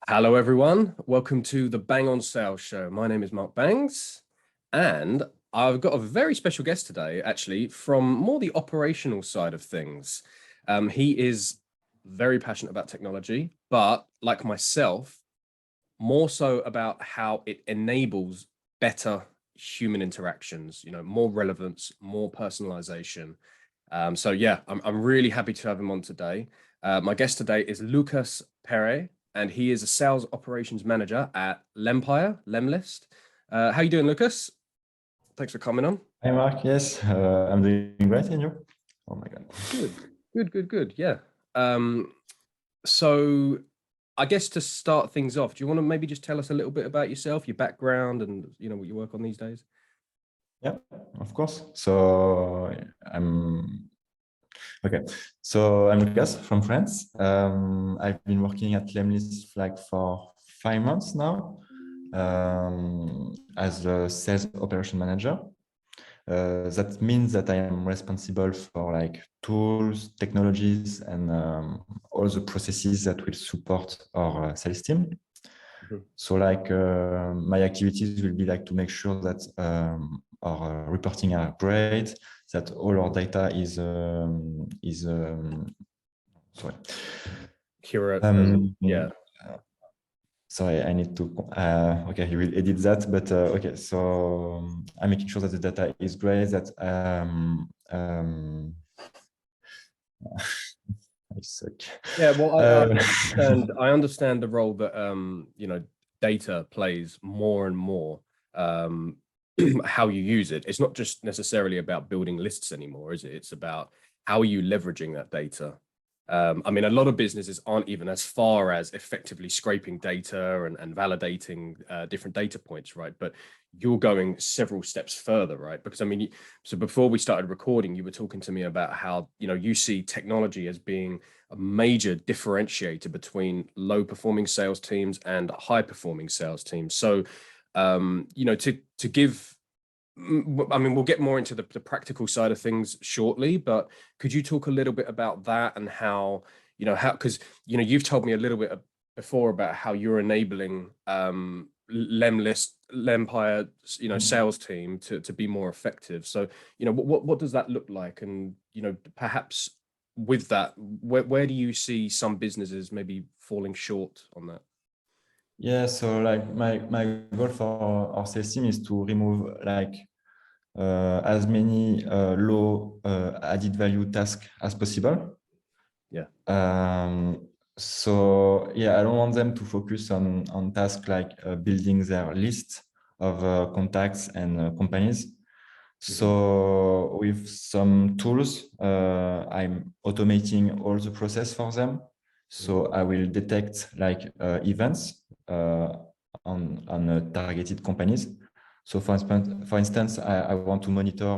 Hello, everyone. Welcome to the Bang on Sales Show. My name is Mark Bangs, and I've got a very special guest today, actually, from more the operational side of things. He is very passionate about technology, but like myself, more so about how it enables better human interactions, more relevance, more personalization. So yeah, I'm really happy to have him on today. My guest today is Lucas Perret, and he is a sales operations manager at Lemlist. How you doing, Lucas? Thanks for coming on. Hi, Mark. Yes, I'm doing great, and you? Oh my God. Good. Yeah. Um, so I guess to start things off, do you want to maybe just tell us a little bit about yourself, your background, and what you work on these days? Yeah, of course. So I'm okay. So I'm Lucas from France. I've been working at Lemlist like for 5 months now as a sales operation manager. That means that I am responsible for like tools, technologies, and all the processes that will support our sales team. Mhm. So like my activities will be like to make sure that our reporting are great, that all our data is sorry. Curate and yeah. Sorry, I need to okay, you will edit that, but okay, so I'm making sure that the data is great, that I suck. Yeah, well, Uh, I understand the role that data plays more and more. Um, how you use it. It's not just necessarily about building lists anymore, is it? It's about how are you leveraging that data. I mean, a lot of businesses aren't even as far as effectively scraping data and validating different data points, right? But you're going several steps further, right? Because I mean, so before we started recording, you were talking to me about how you see technology as being a major differentiator between low performing sales teams and high performing sales teams. So, to give, I mean, we'll get more into the practical side of things shortly, but could you talk a little bit about that and how, because, you've told me a little bit before about how you're enabling Lemlist, Lempire, sales team to be more effective. So, what does that look like? And, perhaps with that, where do you see some businesses maybe falling short on that? yeah, so like my goal for our sales team is to remove like as many low added value tasks as possible. Yeah. So yeah, I don't want them to focus on tasks like building their list of contacts and companies. Mhm. So with some tools, I'm automating all the process for them. Mhm. So I will detect like events on targeted companies. So for instance, I want to monitor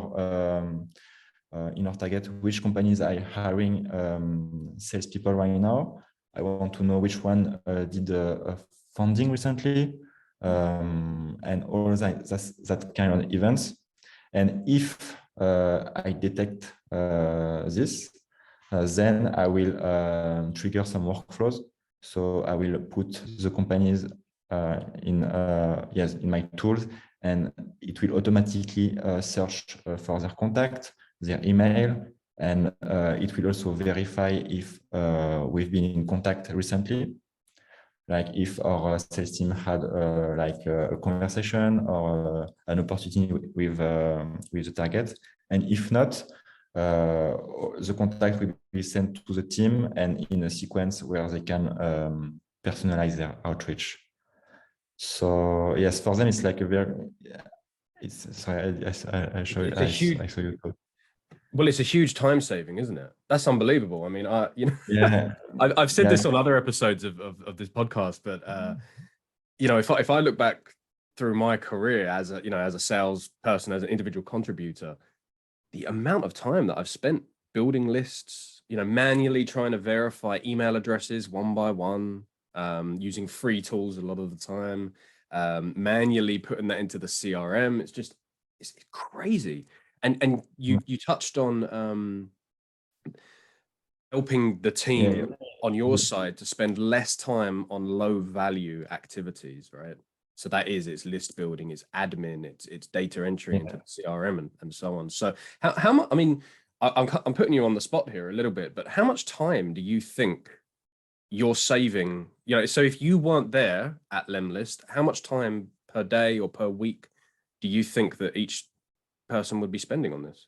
in our target which companies are hiring salespeople right now. I want to know which one did a funding recently, and all that kind of events. And if I detect this, then I will trigger some workflows. So I will put the companies in my tools, and it will automatically search for their contact, their email, and it will also verify if we've been in contact recently, like if our sales team had like a conversation or an opportunity with the target, and if not, the contact will be sent to the team and in a sequence where they can personalize their outreach. So yes, for them it's like a very it's sorry I show you It's a huge I show you code. Well, it's a huge time saving, isn't it? That's unbelievable. I mean, Yeah, I've said yeah. this on other episodes of this podcast, but if I look back through my career as a salesperson, as an individual contributor, the amount of time that I've spent building lists, manually trying to verify email addresses one by one, using free tools a lot of the time, manually putting that into the CRM. It's crazy. And you touched on helping the Yeah, team on your side to spend less time on low value activities, right? So it's list building, it's admin, it's data entry into the CRM and so on. So how much, I mean, I'm putting you on the spot here a little bit, but how much time do you think you're saving? You know, so if you weren't there at Lemlist, how much time per day or per week do you think that each person would be spending on this?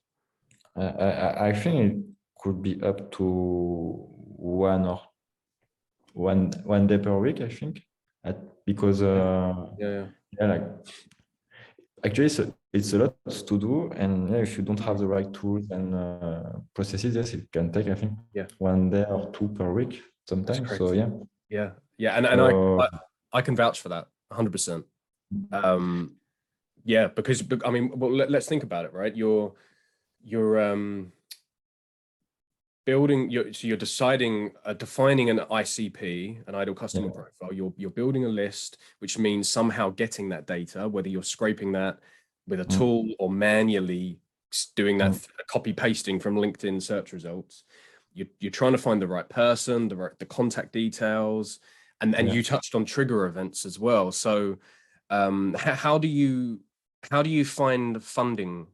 I think it could be up to one day per week, I think, because Yeah. yeah, like actually it's a lot to do, and yeah, if you don't have the right tools and processes, yes, it can take, I think, Yeah. one day or two per week That's sometimes. So crazy. yeah. Yeah. And So I can vouch for that 100%. Yeah, because I mean, well, let's think about it, right? You're building so you're defining an ICP, an ideal customer yeah. profile. You're building a list, which means somehow getting that data, whether you're scraping that with a tool or manually doing that copy pasting from LinkedIn search results. You're trying to find the right person, the contact details, and Yeah. you touched on trigger events as well. So how do you find funding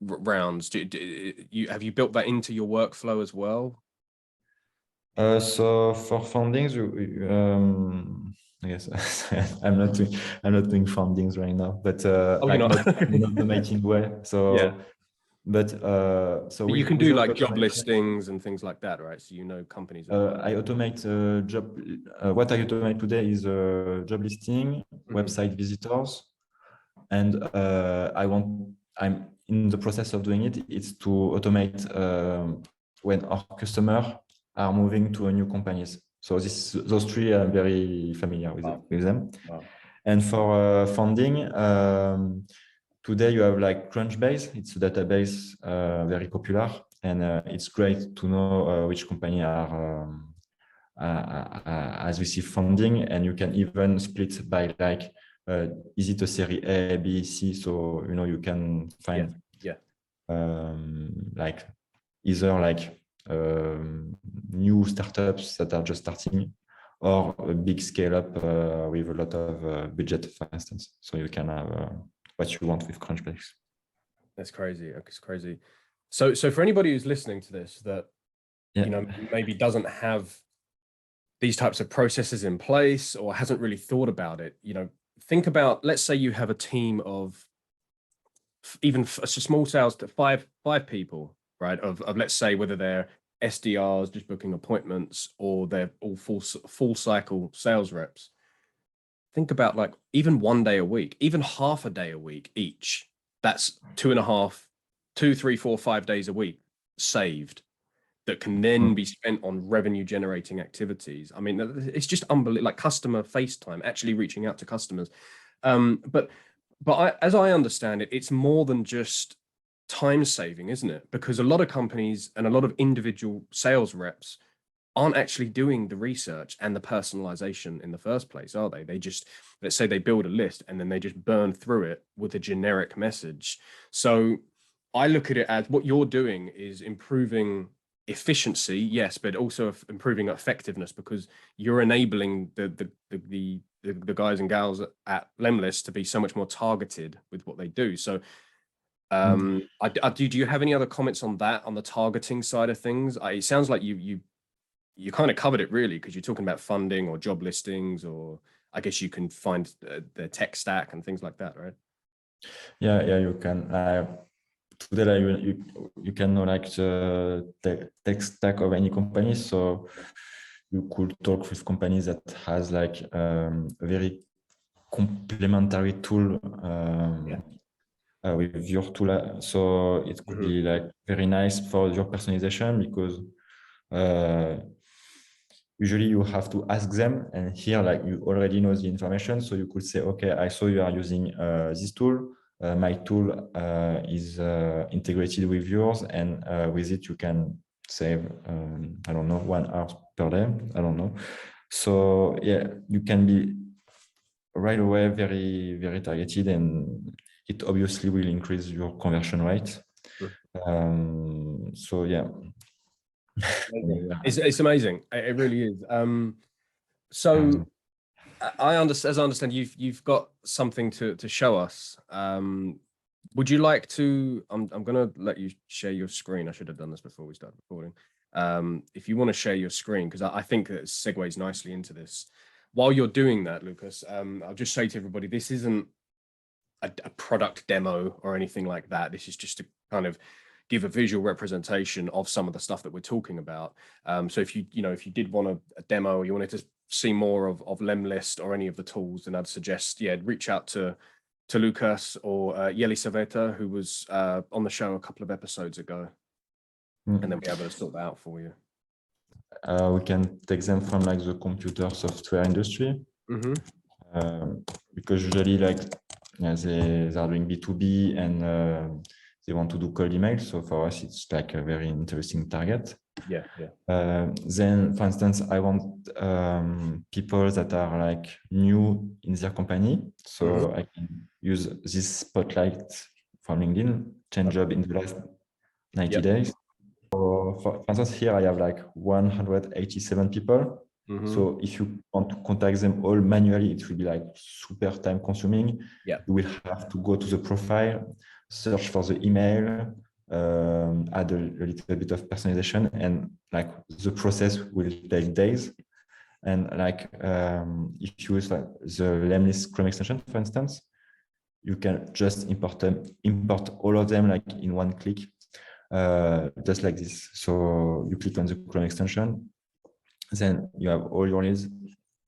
rounds? Have you built that into your workflow as well? So for fundings, I guess I'm not doing fundings right now, but Oh, you're like not. not in an automating way. Yeah, So, so but you can do without like job automation, listings and things like that, right? So you know companies as well. I automate job. What I automate today is job listing, website visitors, and I'm in the process of doing it. It's to automate when our customer are moving to a new companies. So those three I'm very familiar with them. Wow. And for funding, today you have like Crunchbase. It's a database very popular, and it's great to know which company has received funding, and you can even split by like is it a Series A, B, C? So you can find Yeah. like either like new startups that are just starting, or a big scale up with a lot of budget, for instance. So you can have what you want with Crunchbase. That's crazy. It's crazy. So for anybody who's listening to this that maybe doesn't have these types of processes in place or hasn't really thought about it, think about, let's say you have a team of even a small sales to five people, right? Of let's say whether they're SDRs just booking appointments or they're all full cycle sales reps. Think about like even 1 day a week, even half a day a week each. That's 2.5, 2, 3, 4, 5 days a week saved that can then be spent on revenue generating activities. I mean, it's just unbelievable, like customer FaceTime, actually reaching out to customers. But as I understand it, it's more than just time saving, isn't it? Because a lot of companies and a lot of individual sales reps aren't actually doing the research and the personalization in the first place, are they? They just, let's say they build a list and then they just burn through it with a generic message. So I look at it as what you're doing is improving efficiency, yes, but also improving effectiveness, because you're enabling the guys and gals at Lemlist to be so much more targeted with what they do. So do you have any other comments on that, on the targeting side of things? It sounds like you kind of covered it really, because you're talking about funding or job listings, or I guess you can find the tech stack and things like that, right? Yeah, you can. Today, like, you can know like the tech stack of any company. So you could talk with companies that has like a very complementary tool with your tool. So it could be like very nice for your personalization, because usually you have to ask them, and here like you already know the information. So you could say, okay, I saw you are using this tool. My tool is integrated with yours, and with it you can save I don't know, 1 hour per day. I don't know. So yeah, you can be right away very, very targeted, and it obviously will increase your conversion rate. So yeah. Amazing. Yeah. It's amazing. It really is. So as I understand, you've got something to show us. Would you like to? I'm gonna let you share your screen. I should have done this before we started recording. If you want to share your screen, because I think that it segues nicely into this. While you're doing that, Lucas, I'll just say to everybody, this isn't a product demo or anything like that. This is just to kind of give a visual representation of some of the stuff that we're talking about. So if you did want a demo, or you wanted to see more of Lemlist or any of the tools, then I'd suggest, reach out to Lucas or Yelisaveta, who was on the show a couple of episodes ago, and then we're able to sort that out for you. We can take them from like the computer software industry, because usually like they are doing B2B and they want to do cold email. So for us, it's like a very interesting target. Yeah. Then, for instance, I want people that are like new in their company. So I can use this spotlight from LinkedIn, change job in the last 90 days. So for instance, here I have like 187 people. So if you want to contact them all manually, it will be like super time consuming. Yeah. You will have to go to the profile, search for the email, add a little bit of personalization, and like the process will take days. And like if you use like the Lemlist Chrome extension, for instance, you can just import all of them like in one click, just like this. So you click on the Chrome extension, then you have all your leads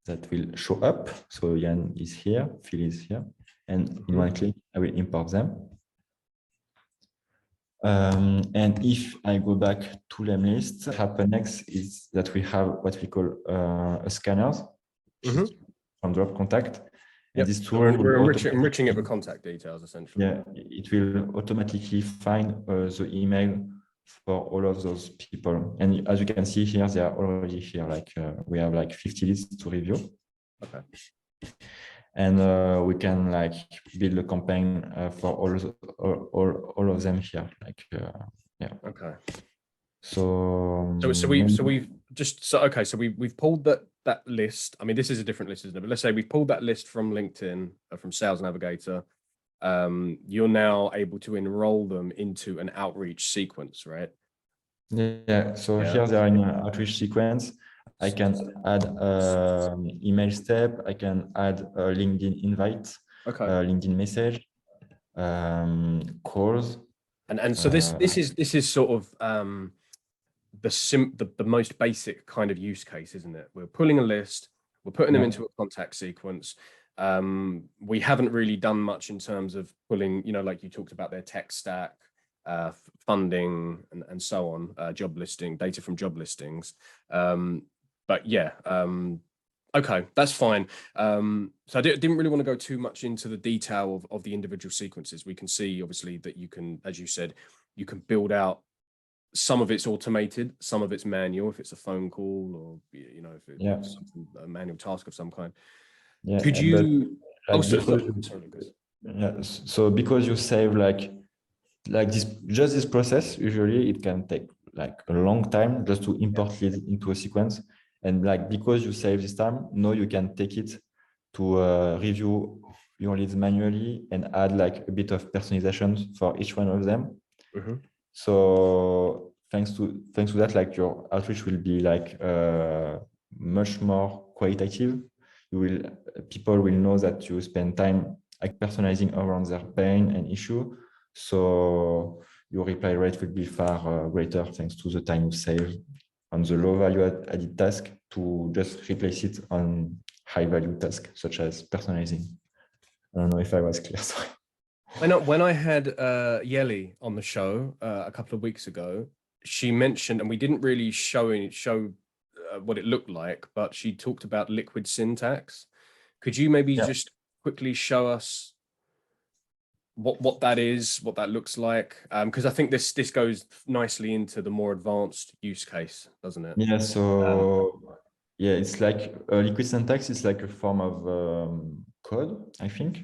that will show up. So Jan is here, Phil is here, and in one click, I will import them. And if I go back to Lemlist, what happens next is that we have what we call a scanners, from drop contact. And this tool, we're enriching it with contact details, essentially. Yeah, it will automatically find the email for all of those people. And as you can see here, they are already here. Like we have like 50 leads to review. Okay. And we can like build a campaign for all of them here. Like yeah. Okay. So we've pulled that list. I mean, this is a different list, isn't it? But let's say we've pulled that list from LinkedIn, from Sales Navigator. You're now able to enroll them into an outreach sequence, right? Yeah. So here they are in an outreach sequence. I can add email step. I can add a LinkedIn invite, LinkedIn message, calls. And so this is sort of the most basic kind of use case, isn't it? We're pulling a list, we're putting them into a contact sequence. We haven't really done much in terms of pulling, like you talked about their tech stack, funding, and so on, job listing, data from job listings. But yeah, okay, that's fine. So I didn't really want to go too much into the detail of the individual sequences. We can see, obviously, that you can, as you said, you can build out. Some of it's automated, some of it's manual, if it's a phone call or, if it's something, a manual task of some kind. Yeah. Could you... So because you save like this process, usually it can take like a long time just to import leads into a sequence. And like, because you save this time, now you can take it to review your leads manually and add like a bit of personalization for each one of them. So thanks to that, like your outreach will be like much more qualitative. People will know that you spend time like personalizing around their pain and issue. So your reply rate will be far greater thanks to the time you save on the low value added task to just replace it on high value task such as personalizing. I don't know if I was clear. Sorry. When I had Yeli on the show a couple of weeks ago, she mentioned, and we didn't really show what it looked like, but she talked about liquid syntax. Could you maybe just quickly show us what that is, what that looks like? Because I think this goes nicely into the more advanced use case, doesn't it? Yeah. So it's like liquid syntax is like a form of code, I think.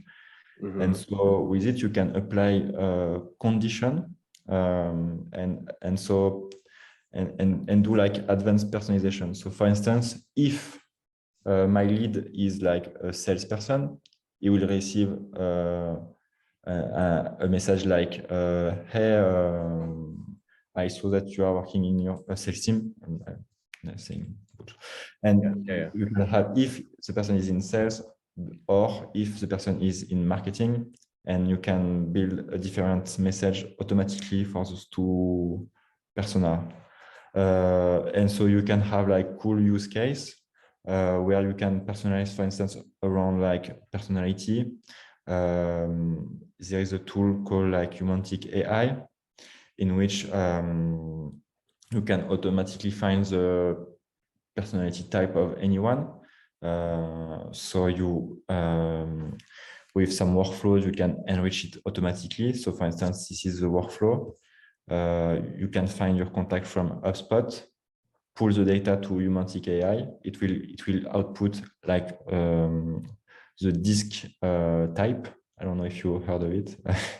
And so with it, you can apply condition. And so and do like advanced personalization. So for instance, if my lead is like a salesperson, he will receive a message like, hey, I saw that you are working in your sales team. I'm saying, and you can have, if the person is in sales or if the person is in marketing, and you can build a different message automatically for those two persona. And so you can have like cool use case where you can personalize, for instance, around like personality. There is a tool called like Humantic AI, in which you can automatically find the personality type of anyone. So you, with some workflows, you can enrich it automatically. So for instance, this is the workflow. You can find your contact from HubSpot, pull the data to Humantic AI. It will output like the disc type. I don't know if you heard of it.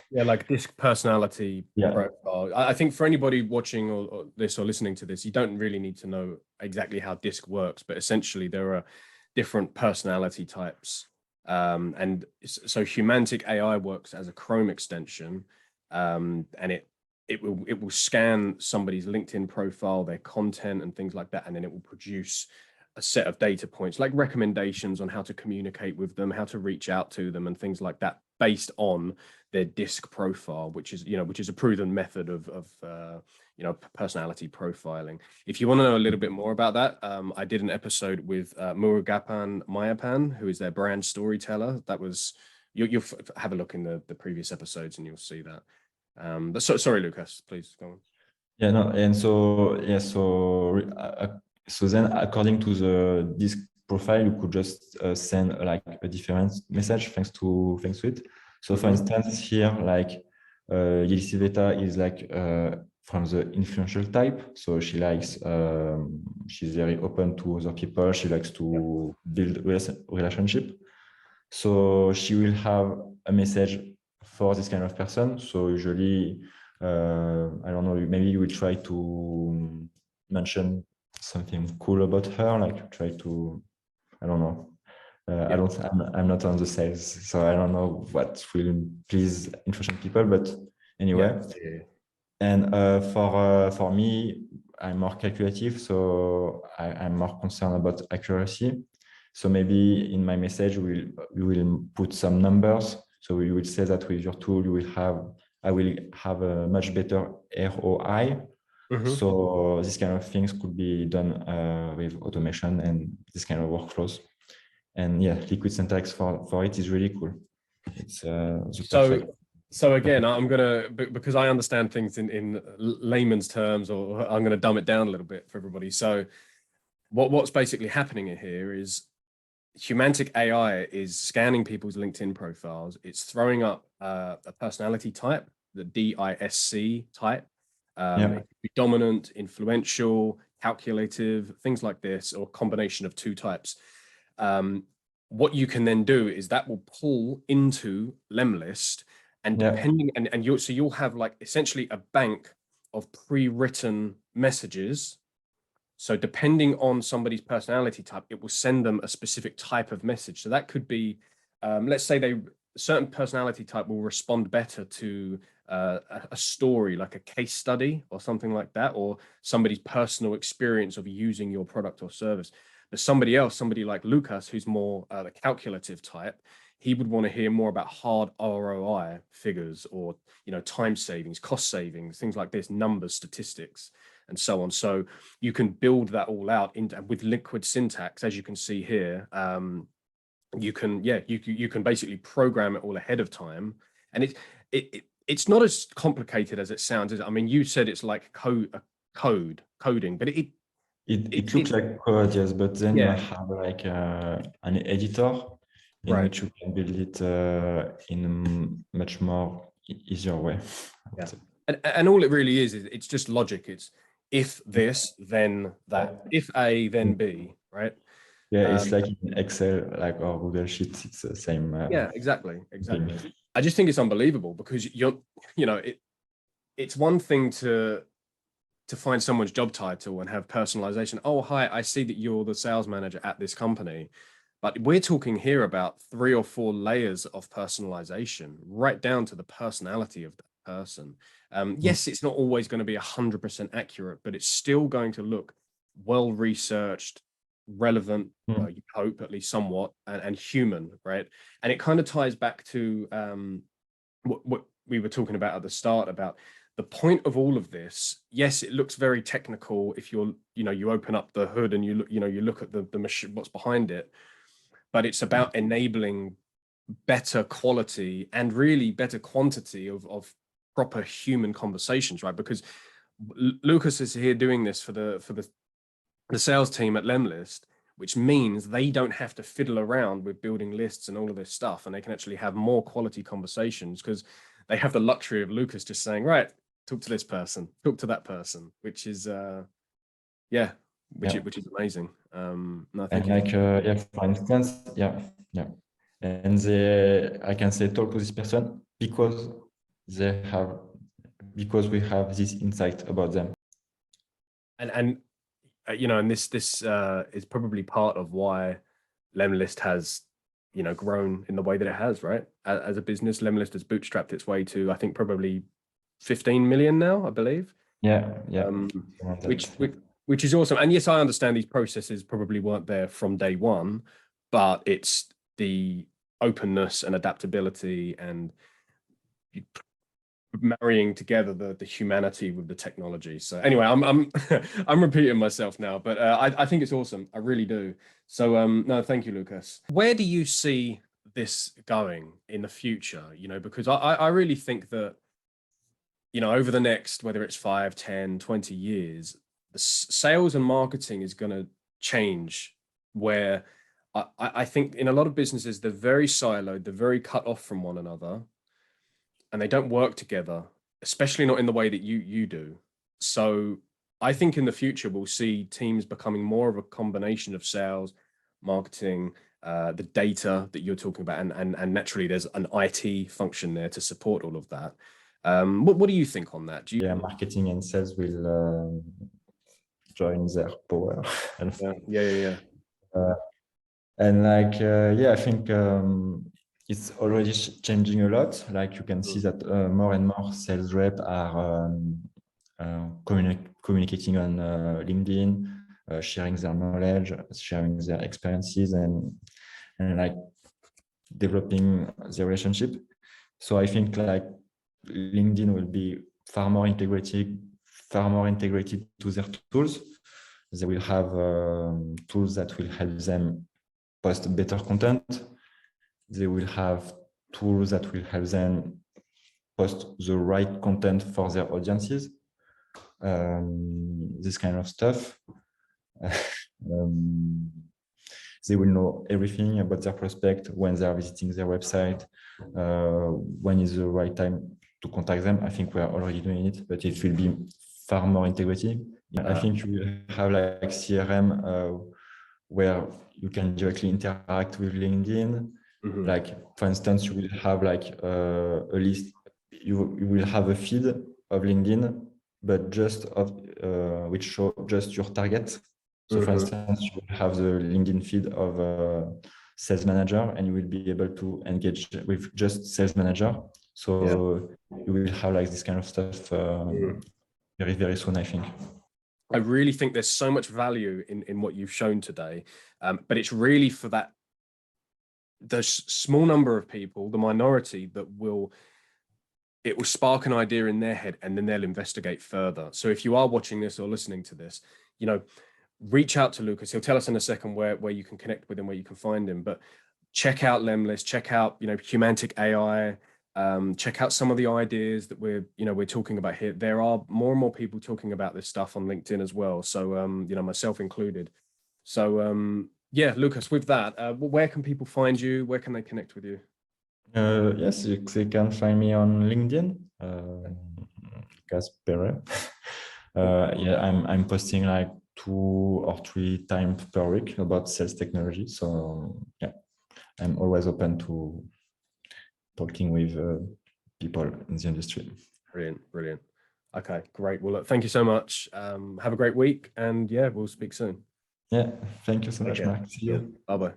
Yeah, like disc personality Yeah. profile. I think for anybody watching or this or listening to this, you don't really need to know exactly how disc works, but essentially there are different personality types. And so Humantic AI works as a Chrome extension, and it will scan somebody's LinkedIn profile, their content and things like that, and then it will produce a set of data points like recommendations on how to communicate with them, how to reach out to them and things like that based on their disc profile, which is a proven method of personality profiling. If you want to know a little bit more about that, I did an episode with Murugapan Mayapan, who is their brand storyteller. That was, you'll have a look in the previous episodes and you'll see that. But sorry, Lucas, please go on. Yeah, no, and so yeah, so then according to the disc profile, you could just send like a different message thanks to it. So for instance, here like Yelisaveta is like from the influential type. So she likes, she's very open to other people. She likes to build relationship. So she will have a message for this kind of person. So usually, I don't know, maybe you will try to mention something cool about her, like try to, I don't know. I'm not on the sales, so I don't know what will please influential people, but anyway. Yeah. And for me, I'm more calculative, so I'm more concerned about accuracy. So maybe in my message, we will put some numbers. So we will say that with your tool, I will have a much better ROI. So these kind of things could be done with automation and this kind of workflows. And yeah, liquid syntax for it is really cool. It's So again, I'm gonna, because I understand things in layman's terms, or I'm gonna dumb it down a little bit for everybody. So what's basically happening here is Humantic AI is scanning people's LinkedIn profiles. It's throwing up a personality type, the DISC type. It could be dominant, influential, calculative, things like this, or a combination of two types. What you can then do is that will pull into Lemlist, and depending, so you'll have like essentially a bank of pre-written messages. So depending on somebody's personality type, it will send them a specific type of message. So that could be, let's say a certain personality type will respond better to a story, like a case study or something like that, or somebody's personal experience of using your product or service. But somebody like Lucas, who's more the calculative type, he would want to hear more about hard ROI figures, or time savings, cost savings, things like this, numbers, statistics, and so on. So you can build that all out with liquid syntax, as you can see here. You can basically program it all ahead of time, and it's not as complicated as it sounds. I mean, you said it's like coding, but it looks like code, yes, but then you have like an editor in which you can build it in a much more easier way. Yeah. And all it really is it's just logic. It's if this, then that. If A, then B, right? Yeah, it's like in Excel, like, or Google Sheets, it's the same. Yeah, exactly. I just think it's unbelievable, because it's one thing to to find someone's job title and have personalization. Oh, hi, I see that you're the sales manager at this company. But we're talking here about 3 or 4 layers of personalization, right down to the personality of the person. Yes, it's not always going to be 100% accurate, but it's still going to look well researched, relevant, well, you hope at least somewhat, and human, right? And it kind of ties back to what we were talking about at the start about the point of all of this. Yes, it looks very technical if you're, you open up the hood and you look, you look at the machine, what's behind it, but it's about enabling better quality and really better quantity of proper human conversations, right? Because Lucas is here doing this for the sales team at Lemlist, which means they don't have to fiddle around with building lists and all of this stuff, and they can actually have more quality conversations because they have the luxury of Lucas just saying, right, talk to this person, talk to that person, which is which is amazing. No, thank you. For instance, and I can say talk to this person because we have this insight about them. And this is probably part of why Lemlist has grown in the way that it has, right? As a business, Lemlist has bootstrapped its way to, I think, probably 15 million now, I believe. Which is awesome. And yes, I understand these processes probably weren't there from day one, but it's the openness and adaptability and marrying together the humanity with the technology. So anyway, I'm I'm repeating myself now, but I think it's awesome. I really do. So no, thank you, Lucas. Where do you see this going in the future? Because I really think that over the next, whether it's 5, 10, 20 years, the sales and marketing is going to change, where I think in a lot of businesses, they're very siloed, they're very cut off from one another, and they don't work together, especially not in the way that you do. So I think in the future, we'll see teams becoming more of a combination of sales, marketing, the data that you're talking about, and naturally there's an IT function there to support all of that. What do you think on that? Marketing and sales will join their power. And I think it's already changing a lot. Like you can see that more and more sales reps are communicating on LinkedIn, sharing their knowledge, sharing their experiences, and like developing the relationship. So I think like LinkedIn will be far more integrated to their tools. They will have tools that will help them post better content. They will have tools that will help them post the right content for their audiences. This kind of stuff. They will know everything about their prospect when they are visiting their website, when is the right time to contact them. I think we are already doing it, but it will be far more integrated. I think you will have like CRM where you can directly interact with LinkedIn. Like, for instance, you will have like a list, you will have a feed of LinkedIn, but just of which show just your target. So for instance, you will have the LinkedIn feed of a sales manager, and you will be able to engage with just sales manager. So you will have like this kind of stuff very, very soon, I think. I really think there's so much value in what you've shown today, but it's really for the small number of people, the minority, that it will spark an idea in their head, and then they'll investigate further. So if you are watching this or listening to this, reach out to Lucas. He'll tell us in a second where you can connect with him, where you can find him. But check out Lemlist, check out Humantic AI, check out some of the ideas that we're talking about here. There are more and more people talking about this stuff on LinkedIn as well. So myself included. So yeah, Lucas, with that, where can people find you? Where can they connect with you? Yes, they can find me on LinkedIn, Perret. I'm posting like 2 or 3 times per week about sales technology. So yeah, I'm always open to talking with people in the industry. Brilliant. Okay, great. Well, look, thank you so much. Have a great week, and yeah, we'll speak soon. Yeah, thank you so much, Okay. Mark. See you. Bye bye.